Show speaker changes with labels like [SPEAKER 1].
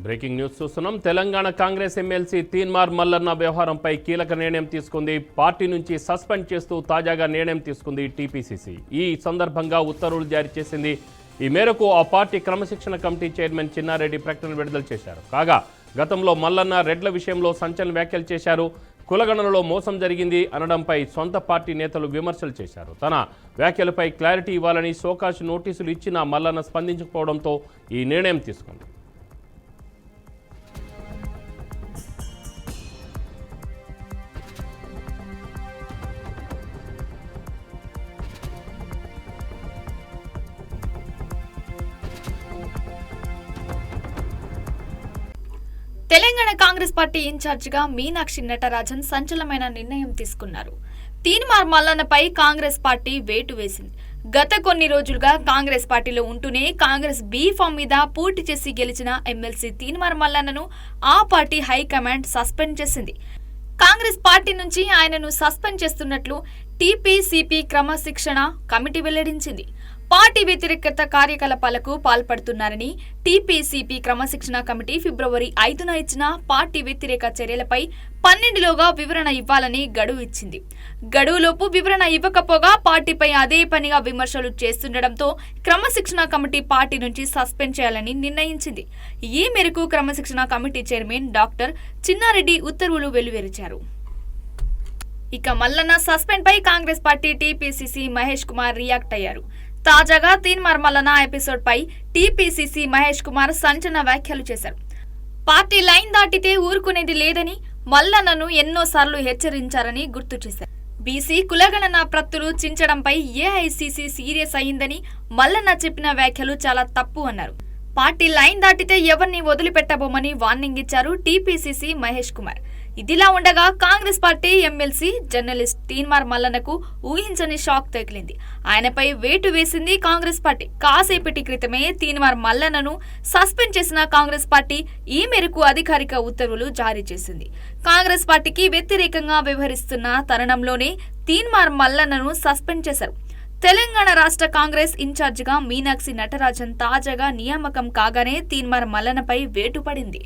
[SPEAKER 1] Breaking news చూస్తున్నాం. Telangana Congress MLC Teenmar Mallanna వ్యవహారంపై కీలక నిర్ణయం తీసుకుంది. పార్టీ నుంచి సస్పెండ్ చేస్తూ తాజాగా నిర్ణయం తీసుకుంది టీపీసీసీ. ఈ సందర్భంగా ఉత్తర్వులు జారీ చేసింది. ఈ మేరకు ఆ పార్టీ క్రమశిక్షణ కమిటీ చైర్మన్ చిన్నారెడ్డి ప్రకటన విడుదల చేశారు. కాగా గతంలో మల్లన్న రెడ్ల విషయంలో సంచలన వ్యాఖ్యలు చేశారు. కులగణనలో మోసం జరిగింది అనడంపై సొంత పార్టీ నేతలు విమర్శలు చేశారు. తన వ్యాఖ్యలపై క్లారిటీ ఇవ్వాలని సోకాష్ నోటీసులు ఇచ్చినా మల్లన్న స్పందించకపోవడంతో ఈ నిర్ణయం తీసుకుంది.
[SPEAKER 2] తెలంగాణ కాంగ్రెస్ పార్టీ ఇన్ఛార్జిగా మీనాక్షి నటరాజన్ సంచలనమైన నిర్ణయం తీసుకున్నారు. తీన్మార్ మల్లన్నపై కాంగ్రెస్ పార్టీ వేటు వేసింది. గత కొన్ని రోజులుగా కాంగ్రెస్ పార్టీలో ఉంటూనే కాంగ్రెస్ బీ ఫామ్ మీద పోటీ చేసి గెలిచిన ఎమ్మెల్సీ తీన్మార్ మల్లన్నను ఆ పార్టీ హైకమాండ్ సస్పెండ్ చేసింది. కాంగ్రెస్ పార్టీ నుంచి ఆయనను సస్పెండ్ చేస్తున్నట్లు టీపీసీపీ క్రమశిక్షణ కమిటీ వెల్లడించింది. పార్టీ వ్యతిరేకత కార్యకలాపాలకు పాల్పడుతున్నారని టీపీసీపీ క్రమశిక్షణ కమిటీ ఫిబ్రవరి 5న ఇచ్చిన పార్టీ వ్యతిరేక చర్యలపై 12లోగా వివరణ ఇవ్వాలని గడువు ఇచ్చింది. గడువులోపు వివరణ ఇవ్వకపోగా పార్టీపై అదే పనిగా విమర్శలు చేస్తుండటంతో క్రమశిక్షణ కమిటీ పార్టీ నుంచి సస్పెండ్ చేయాలని నిర్ణయించింది. ఈ మేరకు క్రమశిక్షణ కమిటీ చైర్మన్ డాక్టర్ చిన్నారెడ్డి ఉత్తర్వులు వెలువరించారు. ఇక మల్లన్న సస్పెండ్ పై Congress party TPCC Mahesh Kumar react అయ్యారు. తాజాగా తీన్మార్ మల్లన్న ఎపిసోడ్ పై టీపీసీసీ మహేష్ కుమార్ సంచలన వ్యాఖ్యలు చేశారు. పార్టీ లైన్ దాటితే ఊరుకునేది లేదని మల్లన్నను ఎన్నోసార్లు హెచ్చరించారని గుర్తు చేశారు. బీసీ కులగణన ప్రత్తులు చించడంపై ఏఐసీసీ సీరియస్ అయిందని మల్లన్న చెప్పిన వ్యాఖ్యలు చాలా తప్పు అన్నారు. పార్టీ లైన్ దాటితే ఎవరిని వదిలిపెట్టబోమని వార్నింగ్ ఇచ్చారు టీపీసీసీ మహేష్ కుమార్. ఇదిలా ఉండగా Congress party MLC journalist Teenmaar మల్లన్నకు ఊహించని షాక్ తగిలింది. ఆయనపై వేటు వేసింది కాంగ్రెస్ పార్టీ. కాసేపటి క్రితమే తీన్మార్ మల్లన్నను సస్పెండ్ చేసిన కాంగ్రెస్ పార్టీ ఈ మేరకు అధికారిక ఉత్తర్వులు జారీ చేసింది. కాంగ్రెస్ పార్టీకి వ్యతిరేకంగా వ్యవహరిస్తున్న తరుణంలోనే తీన్మార్ మల్లన్నను సస్పెండ్ చేశారు. తెలంగాణ రాష్ట్ర కాంగ్రెస్ ఇన్ఛార్జిగా మీనాక్షి నటరాజన్ తాజాగా నియామకం కాగానే తీన్మార్ మల్లన్నపై వేటు పడింది.